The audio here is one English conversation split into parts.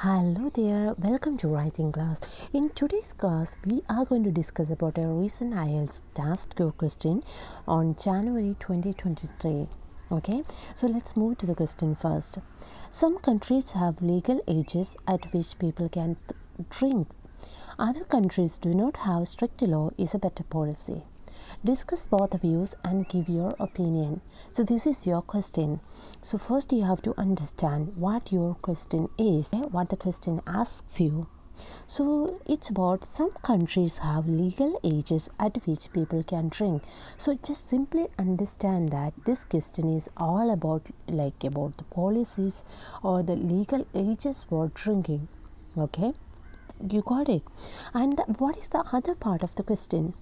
Hello there, welcome to writing class. In today's class, we are going to discuss about a recent IELTS task question on January 2023. Okay, so let's move to the question first. Some countries have legal ages at which people can drink. Other countries do not have strict law is a better policy. Discuss both the views and give your opinion. So this is your question. So first you have to understand what your question is, what the question asks you. So it's about some countries have legal ages at which people can drink. So just simply understand that this question is all about about the policies or the legal ages for drinking. Okay, you got it. And what is the other part of the question?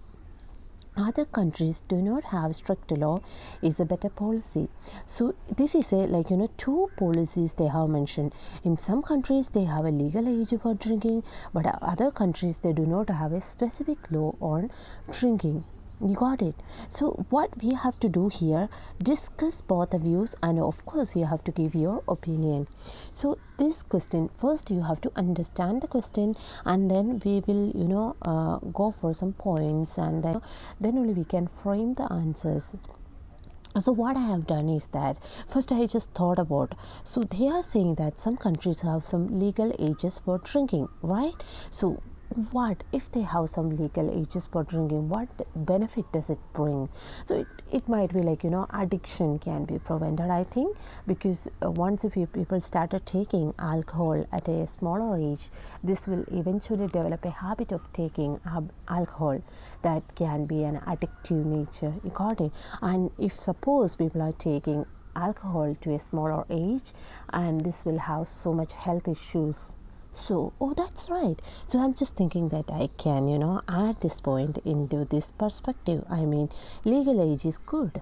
Other countries do not have strict law is a better policy. So this is two policies they have mentioned. In some countries they have a legal age for drinking, but other countries they do not have a specific law on drinking. You got it. So what we have to do here, discuss both the views, and of course you have to give your opinion. So this question, first you have to understand the question, and then we will go for some points, and then only we can frame the answers. So what I have done is that first I just thought about, so they are saying that some countries have some legal ages for drinking, right? So what if they have some legal ages for drinking, what benefit does it bring? So it might be addiction can be prevented, I think, because once if people started taking alcohol at a smaller age, this will eventually develop a habit of taking alcohol that can be an addictive nature. You got it. And if suppose people are taking alcohol to a smaller age, and this will have so much health issues. So, that's right. So I'm just thinking that I can, add this point into this perspective. I mean, legal age is good,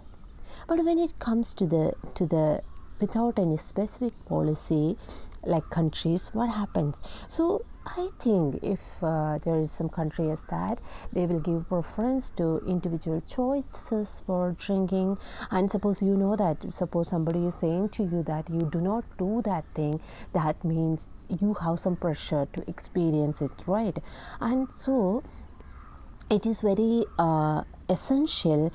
but when it comes to the without any specific policy, like countries, what happens? So I think if there is some countries that they will give preference to individual choices for drinking, and suppose somebody is saying to you that you do not do that thing, that means you have some pressure to experience it, right? And so it is very essential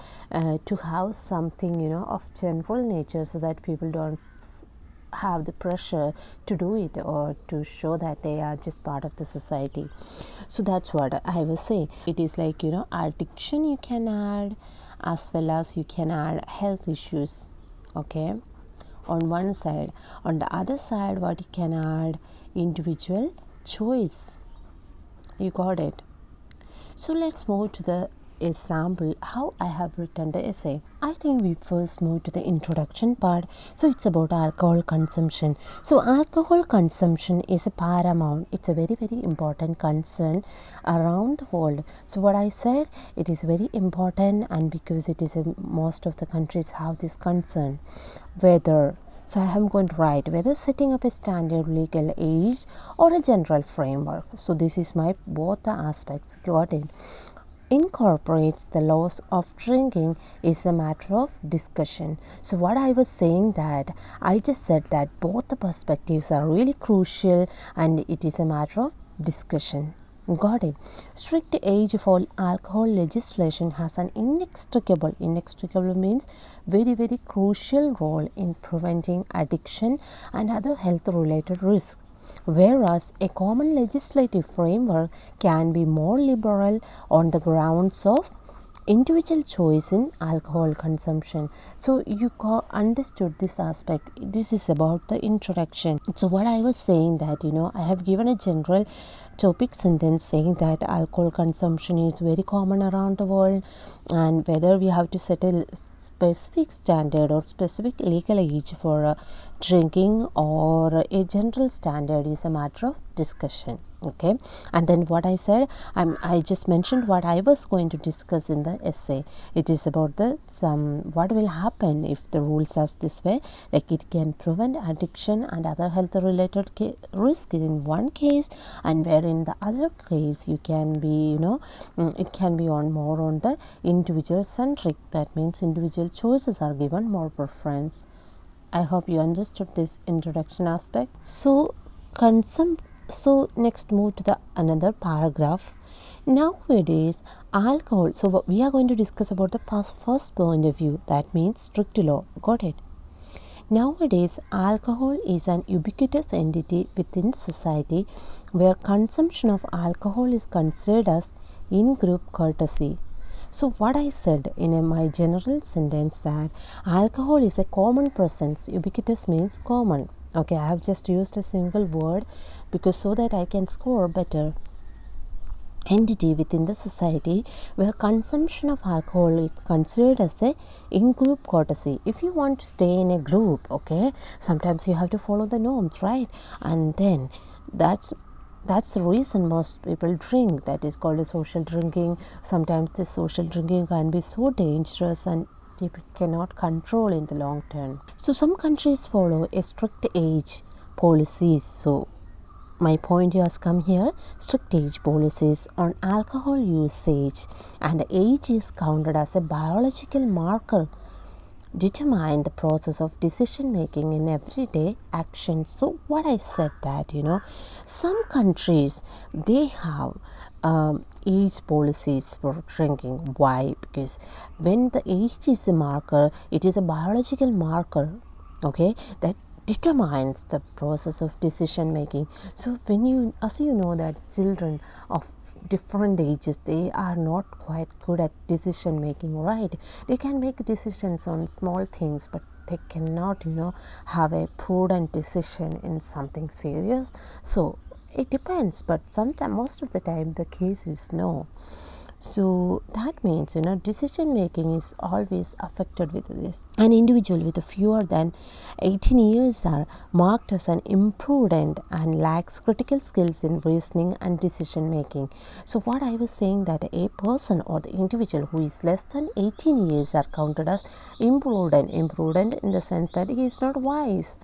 to have something of general nature, so that people don't have the pressure to do it or to show that they are just part of the society. So that's what I was saying. It is addiction you can add, as well as you can add health issues, okay, on one side. On the other side, what you can add, individual choice. You got it. So let's move to the example how I have written the essay. I think we first move to the introduction part. So it's about alcohol consumption. So alcohol consumption is a paramount. It's a very, very important concern around the world. So what I said, it is very important, and because it is most of the countries have this concern, whether so I am going to write whether setting up a standard legal age or a general framework. So this is my both the aspects. Got it. Incorporates the laws of drinking is a matter of discussion. So what I was saying, that I just said that both the perspectives are really crucial, and it is a matter of discussion. Got it. Strict age for alcohol legislation has an inextricable means very, very crucial role in preventing addiction and other health related risks, whereas a common legislative framework can be more liberal on the grounds of individual choice in alcohol consumption. So you understood this aspect. This is about the introduction. So what I was saying, that I have given a general topic sentence saying that alcohol consumption is very common around the world, and whether we have to set a specific standard or specific legal age for drinking or a general standard is a matter of discussion. Okay, and then what I said, I just mentioned what I was going to discuss in the essay. It is about what will happen if the rules are this way, like it can prevent addiction and other health related risk in one case, and where in the other case you can be it can be more on the individual centric. That means individual choices are given more preference. I hope you understood this introduction aspect. So So next move to the another paragraph. Nowadays, alcohol. So we are going to discuss about the first point of view. That means strict law. Got it? Nowadays, alcohol is an ubiquitous entity within society where consumption of alcohol is considered as in-group courtesy. So what I said in my general sentence that alcohol is a common presence. Ubiquitous means common. Okay, I have just used a single word because so that I can score better. Entity within the society where consumption of alcohol is considered as a in-group courtesy. If you want to stay in a group, okay, sometimes you have to follow the norms, right? And then that's the reason most people drink. That is called a social drinking. Sometimes this social drinking can be so dangerous and people cannot control in the long term. So some countries follow a strict age policies. So my point has come here. Strict age policies on alcohol usage and the age is counted as a biological marker determine the process of decision making in everyday action. So what I said that some countries they have age policies for drinking. Why? Because when the age is a marker, it is a biological marker, okay, that determines the process of decision making. So when as you know that children of different ages, they are not quite good at decision making, right? They can make decisions on small things, but they cannot have a prudent decision in something serious. So it depends, but sometimes, most of the time, the case is no. So that means decision making is always affected with this. An individual with fewer than 18 years are marked as an imprudent and lacks critical skills in reasoning and decision making. So what I was saying that a person or the individual who is less than 18 years are counted as imprudent in the sense that he is not wise,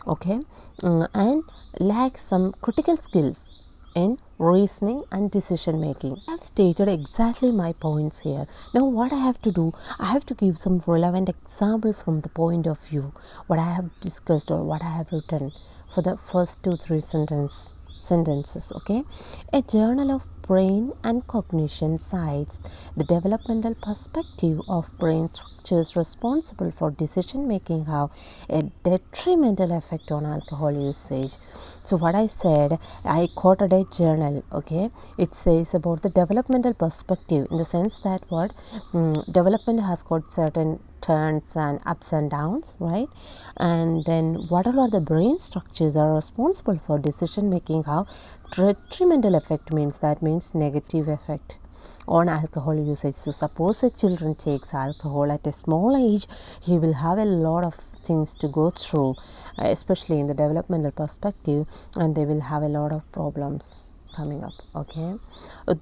okay, and lacks some critical skills in reasoning and decision making. I have stated exactly my points here. Now what I have to do, I have to give some relevant example from the point of view what I have discussed or what I have written for the first 2-3 sentences. Okay, a journal of brain and cognition cites the developmental perspective of brain structures responsible for decision making have a detrimental effect on alcohol usage. So what I said, I quoted a journal, okay, it says about the developmental perspective in the sense that what development has got certain turns and ups and downs, right? And then whatever the brain structures are responsible for decision making have detrimental effect means negative effect on alcohol usage. So suppose a children takes alcohol at a small age, he will have a lot of things to go through, especially in the developmental perspective, and they will have a lot of problems coming up. Okay,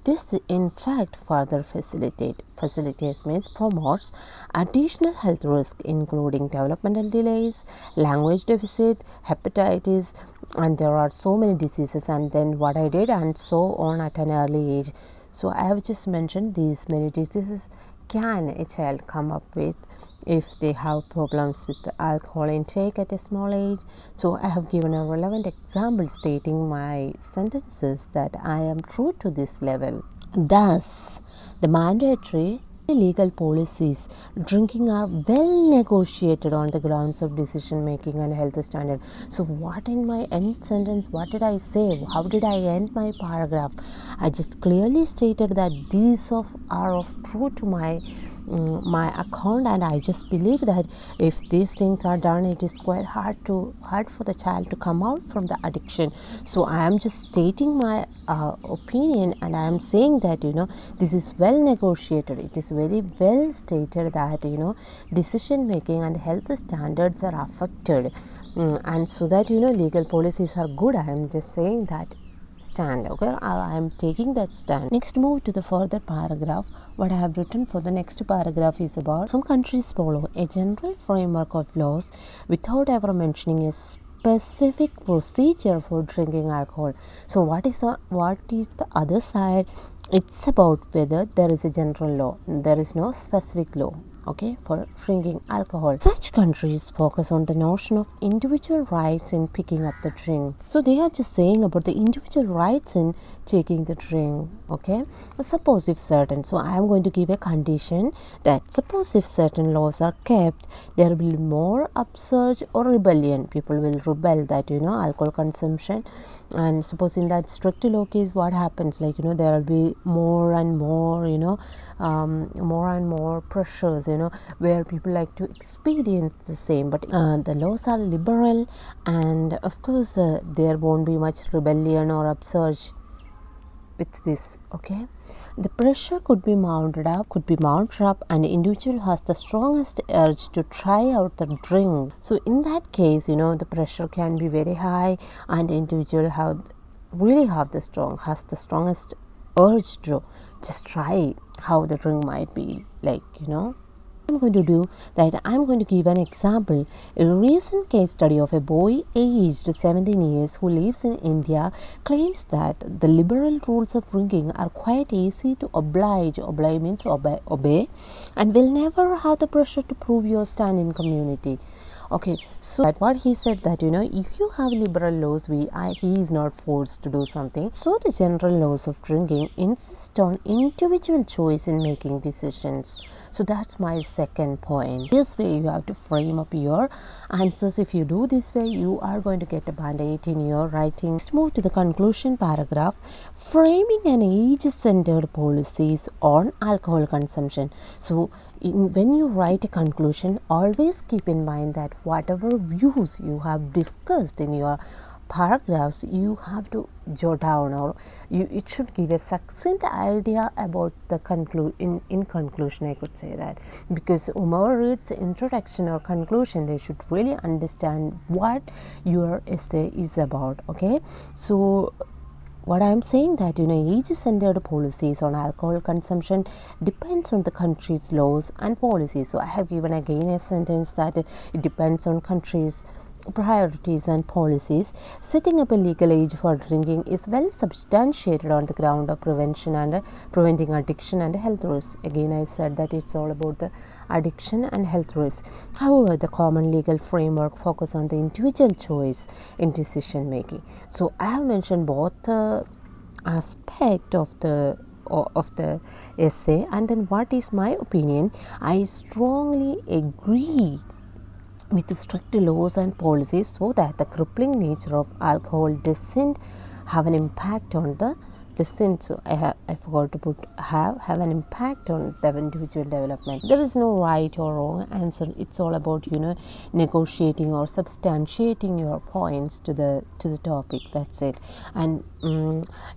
this in fact further facilitates means promotes additional health risk including developmental delays, language deficit, hepatitis, and there are so many diseases, and then what I did and so on at an early age. So I have just mentioned these many diseases can a child come up with if they have problems with the alcohol intake at a small age. So I have given a relevant example stating my sentences that I am true to this level. Thus, the mandatory legal policies drinking are well negotiated on the grounds of decision making and health standard. So what in my end sentence, what did I say? How did I end my paragraph? I just clearly stated that these are of true to my account, and I just believe that if these things are done, it is quite hard for the child to come out from the addiction. So I am just stating my opinion, and I am saying that this is well negotiated. It is very well stated that decision making and health standards are affected, and so that legal policies are good. I am just saying that stand. Okay, I am taking that stand. Next, move to the further paragraph. What I have written for the next paragraph is about some countries follow a general framework of laws without ever mentioning a specific procedure for drinking alcohol. So what is the other side? It's about whether there is a general law. There is no specific law. okay, for drinking alcohol. Such countries focus on the notion of individual rights in picking up the drink. So they are just saying about the individual rights in taking the drink, okay. Suppose if certain, so I am going to give a condition that suppose if certain laws are kept, there will be more upsurge or rebellion. People will rebel that, alcohol consumption. And suppose in that strict law case, what happens, like, there will be more and more, more and more pressures, where people like to experience the same. But the laws are liberal, and of course there won't be much rebellion or upsurge with this, okay. The pressure could be mounted up, and the individual has the strongest urge to try out the drink. So in that case, the pressure can be very high, and the individual has the strongest urge to just try how the drink might be like, I'm going to do that. I'm going to give an example. A recent case study of a boy aged 17 years who lives in India claims that the liberal rules of drinking are quite easy to oblige. Oblige means obey, and will never have the pressure to prove your stand in community. Okay, so what he said that, if you have liberal laws, he is not forced to do something. So the general laws of drinking insist on individual choice in making decisions. So that's my second point. This way you have to frame up your answers. If you do this way, you are going to get a band 8 in your writing. Let's move to the conclusion paragraph. Framing an age-centered policies on alcohol consumption. So when you write a conclusion, always keep in mind that whatever views you have discussed in your paragraphs, you have to jot down, or it should give a succinct idea about the in conclusion, I could say that, because whomever reads the introduction or conclusion, they should really understand what your essay is about, okay. So what I am saying that, age-centered policies on alcohol consumption depends on the country's laws and policies. So I have given again a sentence that it depends on countries' priorities and policies. Setting up a legal age for drinking is well substantiated on the ground of prevention and preventing addiction and health risks. Again, I said that it's all about the addiction and health risks. However, the common legal framework focuses on the individual choice in decision making. So I have mentioned both the aspect of the essay, and then what is my opinion. I strongly agree with the strict laws and policies, so that the crippling nature of alcohol doesn't have an impact on the so I forgot to put have an impact on the individual development. There is no right or wrong answer. It's all about negotiating or substantiating your points to the topic. That's it. And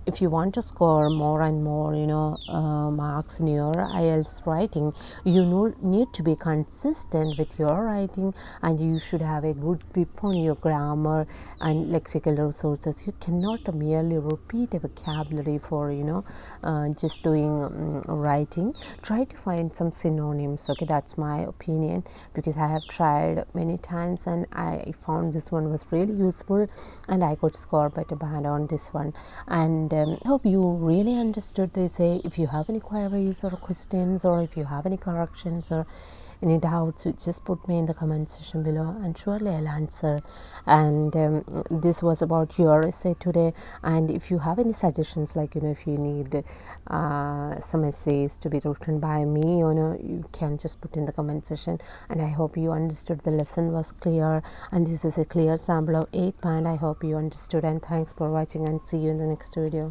if you want to score more and more marks in your IELTS writing, you need to be consistent with your writing, and you should have a good grip on your grammar and lexical resources. You cannot merely repeat a vocabulary for just doing writing. Try to find some synonyms, okay. That's my opinion, because I have tried many times and I found this one was really useful, and I could score better band on this one. And I hope you really understood this. If you have any queries or questions, or if you have any corrections or any doubts, just put me in the comment section below, and surely I'll answer. And this was about your essay today. And if you have any suggestions, like if you need some essays to be written by me, you can just put in the comment section. And I hope you understood the lesson was clear, and this is a clear sample of 8 band. I hope you understood, and thanks for watching, and see you in the next video.